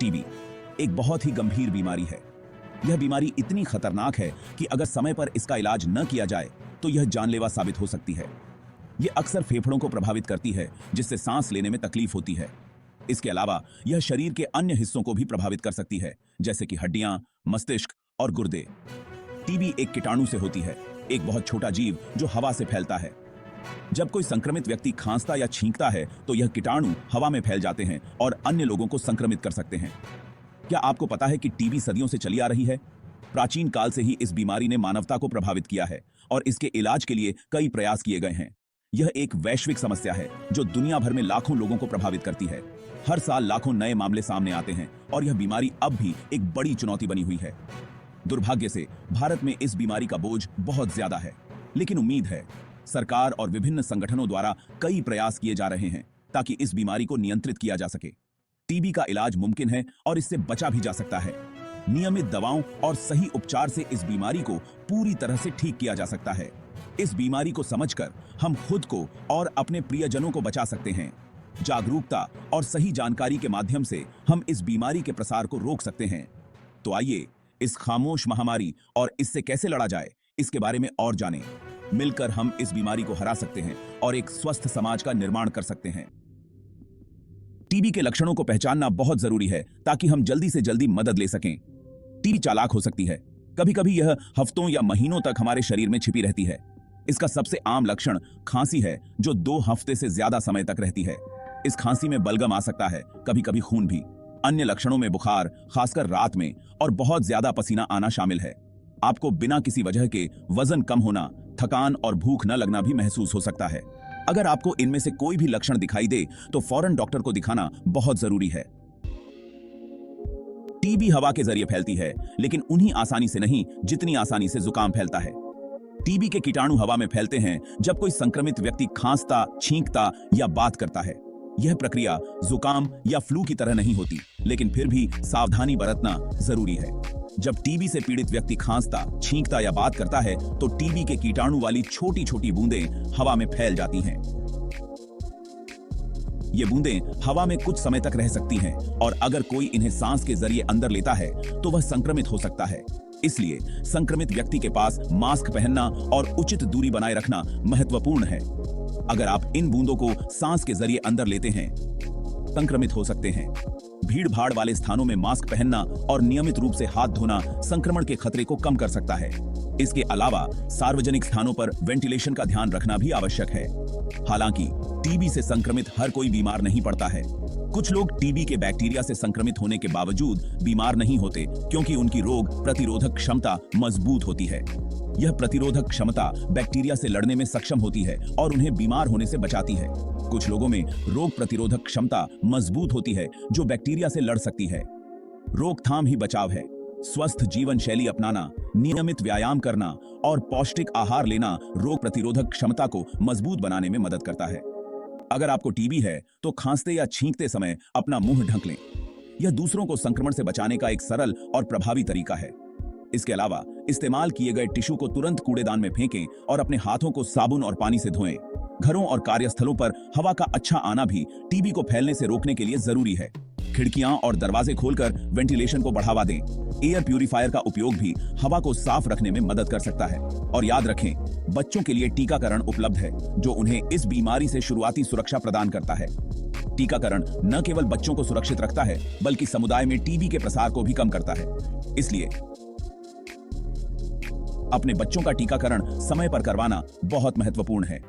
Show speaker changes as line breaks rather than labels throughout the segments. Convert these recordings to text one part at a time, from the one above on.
TB एक बहुत ही गंभीर बीमारी है। यह बीमारी इतनी खतरनाक है कि अगर समय पर इसका इलाज न किया जाए तो यह जानलेवा साबित हो सकती है। यह अक्सर फेफड़ों को प्रभावित करती है, जिससे सांस लेने में तकलीफ होती है। इसके अलावा यह शरीर के अन्य हिस्सों को भी प्रभावित कर सकती है, जैसे कि हड्डियां, मस्तिष्क और गुर्दे। टीबी एक कीटाणु से होती है, एक बहुत छोटा जीव जो हवा से फैलता है। जब कोई संक्रमित व्यक्ति खांसता या छींकता है तो यह कीटाणु हवा में फैल जाते हैं और अन्य लोगों को संक्रमित कर सकते हैं। क्या आपको पता है कि टीबी सदियों से चली आ रही है? प्राचीन काल से ही इस बीमारी ने मानवता को प्रभावित किया है और इसके इलाज के लिए कई प्रयास किए गए हैं। यह एक वैश्विक समस्या है जो दुनिया भर में लाखों लोगों को प्रभावित करती है। हर साल लाखों नए मामले सामने आते हैं और यह बीमारी अब भी एक बड़ी चुनौती बनी हुई है। दुर्भाग्य से भारत में इस बीमारी का बोझ बहुत ज्यादा है, लेकिन उम्मीद है सरकार और विभिन्न संगठनों द्वारा कई प्रयास किए जा रहे हैं ताकि इस बीमारी को नियंत्रित किया जा सके। टीबी का इलाज मुमकिन है और इससे बचा भी जा सकता है। नियमित दवाओं और सही उपचार से इस बीमारी को पूरी तरह से ठीक किया जा सकता है। इस बीमारी को समझकर हम खुद को और अपने प्रियजनों को बचा सकते हैं। जागरूकता और सही जानकारी के माध्यम से हम इस बीमारी के प्रसार को रोक सकते हैं। तो आइए इस खामोश महामारी और इससे कैसे लड़ा जाए, इसके बारे में और जानें। मिलकर हम इस बीमारी को हरा सकते हैं और एक स्वस्थ समाज का निर्माण कर सकते हैं। टीबी के लक्षणों को पहचानना बहुत जरूरी है ताकि हम जल्दी से जल्दी मदद ले सकें। टीबी चालाक हो सकती है। कभी कभी यह हफ्तों या महीनों तक हमारे शरीर में छिपी रहती है। इसका सबसे आम लक्षण खांसी है, जो 2 हफ्ते से ज्यादा समय तक रहती है। इस खांसी में बलगम आ सकता है, कभी कभी खून भी। अन्य लक्षणों में बुखार, खासकर रात में, और बहुत ज्यादा पसीना आना शामिल है। आपको बिना किसी वजह के वजन कम होना, थकान और भूख न लगना भी महसूस हो सकता है। अगर आपको इनमें से कोई भी लक्षण दिखाई दे तो फौरन डॉक्टर को दिखाना बहुत जरूरी है। टीबी हवा के जरिए फैलती है, लेकिन उन्हीं आसानी से नहीं जितनी आसानी से जुकाम फैलता है। टीबी के कीटाणु हवा में फैलते हैं जब कोई संक्रमित व्यक्ति खांसता, छींकता या बात करता है। यह प्रक्रिया जुकाम या फ्लू की तरह नहीं होती, लेकिन फिर भी सावधानी बरतना जरूरी है। जब टीबी से पीड़ित व्यक्ति खांसता, छींकता या बात करता है तो टीबी के कीटाणु वाली छोटी छोटी बूंदें हवा में फैल जाती हैं। ये बूंदें हवा में कुछ समय तक रह सकती हैं और अगर कोई इन्हें सांस के जरिए अंदर लेता है तो वह संक्रमित हो सकता है। इसलिए संक्रमित व्यक्ति के पास मास्क पहनना और उचित दूरी बनाए रखना महत्वपूर्ण है। अगर आप इन बूंदों को सांस के जरिए अंदर लेते हैं, संक्रमित हो सकते हैं। भीड़ भाड़ वाले स्थानों में मास्क पहनना और नियमित रूप से हाथ धोना संक्रमण के खतरे को कम कर सकता है। इसके अलावा सार्वजनिक स्थानों पर वेंटिलेशन का ध्यान रखना भी आवश्यक है। हालांकि टीबी से संक्रमित हर कोई बीमार नहीं पड़ता है। कुछ लोग टीबी के बैक्टीरिया से संक्रमित होने के बावजूद बीमार नहीं होते, क्योंकि उनकी रोग प्रतिरोधक क्षमता मजबूत होती है। यह प्रतिरोधक क्षमता बैक्टीरिया से लड़ने में सक्षम होती है और उन्हें बीमार होने से बचाती है। कुछ लोगों में रोग प्रतिरोधक क्षमता मजबूत होती है जो बैक्टीरिया से लड़ सकती है। रोकथाम ही बचाव है। स्वस्थ जीवन शैली अपनाना, नियमित व्यायाम करना और पौष्टिक आहार लेना रोग प्रतिरोधक क्षमता को मजबूत बनाने में मदद करता है। अगर आपको टीबी है तो खांसते या छींकते समय अपना मुंह ढक लें। यह दूसरों को संक्रमण से बचाने का एक सरल और प्रभावी तरीका है। इसके अलावा इस्तेमाल किए गए टिश्यू को तुरंत कूड़ेदान में फेंकें और अपने हाथों को साबुन और पानी से धोएं। घरों और कार्यस्थलों पर हवा का अच्छा आना भी टीबी को फैलने से रोकने के लिए जरूरी है। खिड़कियां और दरवाजे खोलकर वेंटिलेशन को बढ़ावा दें। एयर प्यूरिफायर का उपयोग भी हवा को साफ रखने में मदद कर सकता है। और याद रखें, बच्चों के लिए टीकाकरण उपलब्ध है जो उन्हें इस बीमारी से शुरुआती सुरक्षा प्रदान करता है। टीकाकरण न केवल बच्चों को सुरक्षित रखता है, बल्कि समुदाय में टीबी के प्रसार को भी कम करता है। इसलिए अपने बच्चों का टीकाकरण समय पर करवाना बहुत महत्वपूर्ण है।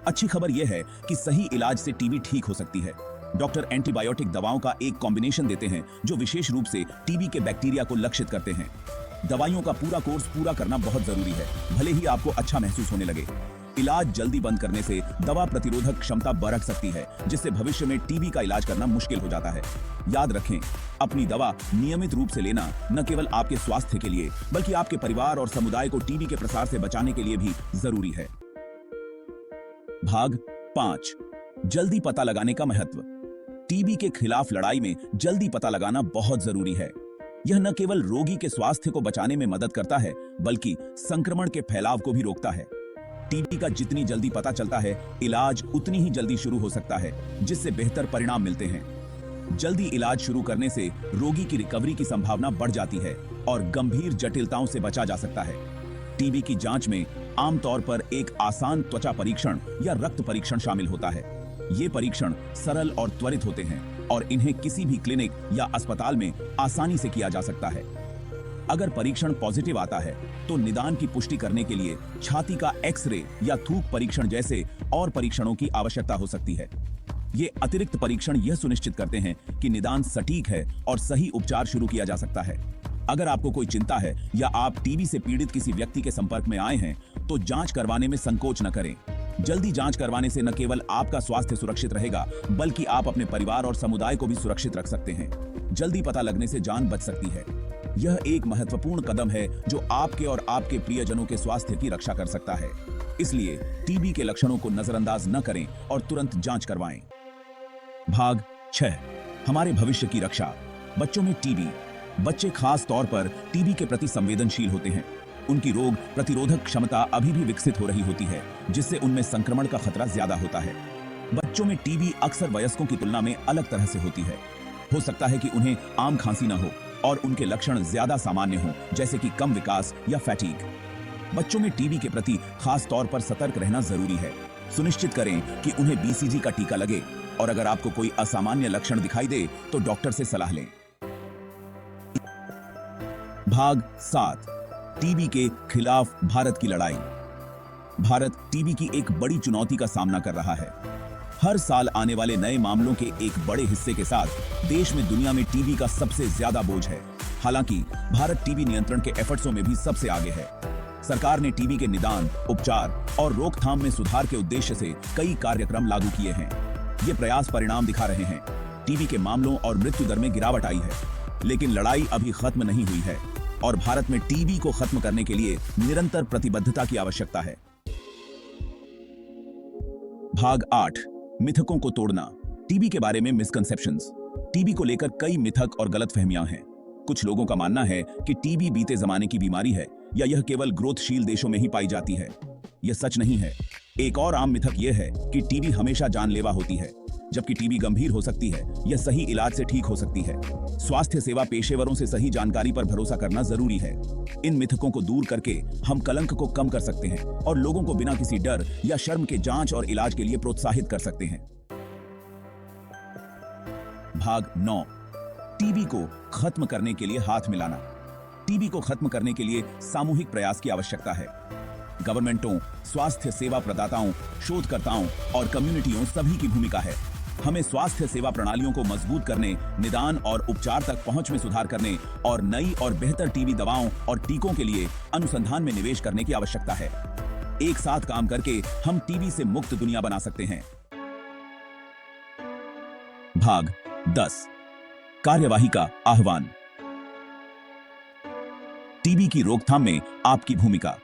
अच्छी खबर यह है कि सही इलाज से टीबी ठीक हो सकती है। डॉक्टर एंटीबायोटिक दवाओं का एक कॉम्बिनेशन देते हैं जो विशेष रूप से टीबी के बैक्टीरिया को लक्षित करते हैं। दवाइयों का पूरा कोर्स पूरा करना बहुत जरूरी है, भले ही आपको अच्छा महसूस होने लगे। इलाज जल्दी बंद करने से दवा प्रतिरोधक क्षमता बढ़ सकती है, जिससे भविष्य में टीबी का इलाज करना मुश्किल हो जाता है। याद रखें, अपनी दवा नियमित रूप से लेना न केवल आपके स्वास्थ्य के लिए, बल्कि आपके परिवार और समुदाय को टीबी के प्रसार से बचाने के लिए भी जरूरी है। भाग 5, जल्दी पता लगाने का महत्व। टीबी के खिलाफ लड़ाई में जल्दी पता लगाना बहुत जरूरी है। यह न केवल रोगी के स्वास्थ्य को बचाने में मदद करता है, बल्कि संक्रमण के फैलाव को भी रोकता है। टीबी का जितनी जल्दी पता चलता है, इलाज उतनी ही जल्दी शुरू हो सकता है, जिससे बेहतर परिणाम मिलते हैं। जल्दी इलाज शुरू करने से रोगी की रिकवरी की संभावना बढ़ जाती है और गंभीर जटिलताओं से बचा जा सकता है। टीबी की जांच में आमतौर पर एक आसान त्वचा परीक्षण या रक्त परीक्षण शामिल होता है। ये परीक्षण सरल और त्वरित होते हैं और इन्हें किसी भी क्लिनिक या अस्पताल में आसानी से किया जा सकता है। अगर परीक्षण पॉजिटिव आता है तो निदान की पुष्टि करने के लिए छाती का एक्सरे या थूक परीक्षण जैसे और परीक्षणों की आवश्यकता हो सकती है। ये अतिरिक्त परीक्षण यह सुनिश्चित करते हैं कि निदान सटीक है और सही उपचार शुरू किया जा सकता है। अगर आपको कोई चिंता है या आप टीबी से पीड़ित किसी व्यक्ति के संपर्क में आए हैं तो जांच करवाने में संकोच न करें। जल्दी जांच करवाने से न केवल आपका स्वास्थ्य सुरक्षित रहेगा बल्कि आप अपने परिवार और समुदाय को भी सुरक्षित रख सकते हैं। जल्दी पता लगने से जान बच सकती है। यह एक महत्वपूर्ण कदम है जो आपके और आपके प्रियजनों के स्वास्थ्य की रक्षा कर सकता है। इसलिए टीबी के लक्षणों को नजरअंदाज न करें और तुरंत जांच करवाएं। भाग 6, हमारे भविष्य की रक्षा। बच्चों में टीबी। बच्चे खास तौर पर टीबी के प्रति संवेदनशील होते हैं। उनकी रोग प्रतिरोधक क्षमता अभी भी विकसित हो रही होती है, जिससे उनमें संक्रमण का खतरा ज्यादा होता है। बच्चों में टीबी अक्सर वयस्कों की तुलना में अलग तरह से होती है। हो सकता है कि उन्हें आम खांसी न हो और उनके लक्षण ज्यादा सामान्य हों, जैसे कि कम विकास या फैटीग। बच्चों में टीबी के प्रति खास तौर पर सतर्क रहना जरूरी है। सुनिश्चित करें कि उन्हें बीसीजी का टीका लगे और अगर आपको कोई असामान्य लक्षण दिखाई दे तो डॉक्टर से सलाह लें। भाग 7, टीबी के खिलाफ भारत की लड़ाई। भारत टीबी की एक बड़ी चुनौती का सामना कर रहा है। हर साल आने वाले नए मामलों के एक बड़े हिस्से के साथ देश में दुनिया में टीबी का सबसे ज्यादा बोझ है। हालांकि भारत टीबी नियंत्रण के एफर्ट्सों में भी सबसे आगे है। सरकार ने टीबी के निदान, उपचार और रोकथाम में सुधार के उद्देश्य से कई कार्यक्रम लागू किए हैं। ये प्रयास परिणाम दिखा रहे हैं। टीबी के मामलों और मृत्यु दर में गिरावट आई है, लेकिन लड़ाई अभी खत्म नहीं हुई है और भारत में टीबी को खत्म करने के लिए निरंतर प्रतिबद्धता की आवश्यकता है। भाग 8, मिथकों को तोड़ना। टीबी के बारे में मिसकंसेप्शंस। टीबी को लेकर कई मिथक और गलतफहमियां हैं। कुछ लोगों का मानना है कि टीबी बीते जमाने की बीमारी है या यह केवल ग्रोथशील देशों में ही पाई जाती है। यह सच नहीं है। एक और आम मिथक यह है कि टीबी हमेशा जानलेवा होती है, जबकि टीबी गंभीर हो सकती है या सही इलाज से ठीक हो सकती है। स्वास्थ्य सेवा पेशेवरों से सही जानकारी पर भरोसा करना जरूरी है। इन मिथकों को दूर करके हम कलंक को कम कर सकते हैं और लोगों को बिना किसी डर या शर्म के जांच और इलाज के लिए प्रोत्साहित कर सकते हैं। भाग 9, टीबी को खत्म करने के लिए हाथ मिलाना। टीबी को खत्म करने के लिए सामूहिक प्रयास की आवश्यकता है। गवर्नमेंटों, स्वास्थ्य सेवा प्रदाताओं, शोधकर्ताओं और कम्युनिटियों सभी की भूमिका है। हमें स्वास्थ्य सेवा प्रणालियों को मजबूत करने, निदान और उपचार तक पहुंच में सुधार करने और नई और बेहतर टीबी दवाओं और टीकों के लिए अनुसंधान में निवेश करने की आवश्यकता है। एक साथ काम करके हम टीबी से मुक्त दुनिया बना सकते हैं। भाग 10, कार्यवाही का आह्वान। टीबी की रोकथाम में आपकी भूमिका।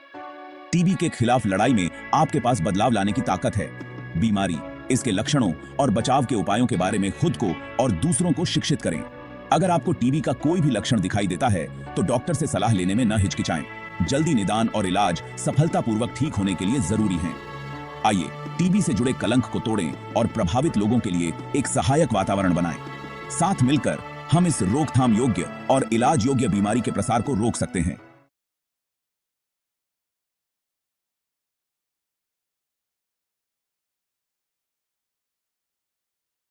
टीबी के खिलाफ लड़ाई में आपके पास बदलाव लाने की ताकत है। बीमारी, इसके लक्षणों और बचाव के उपायों के बारे में खुद को और दूसरों को शिक्षित करें। अगर आपको टीबी का कोई भी लक्षण दिखाई देता है तो डॉक्टर से सलाह लेने में न हिचकिचाएं। जल्दी निदान और इलाज सफलतापूर्वक ठीक होने के लिए जरूरी हैं। आइए टीबी से जुड़े कलंक को तोड़ें और प्रभावित लोगों के लिए एक सहायक वातावरण बनाएं। साथ मिलकर हम इस रोकथाम योग्य और इलाज योग्य बीमारी के प्रसार को रोक सकते हैं।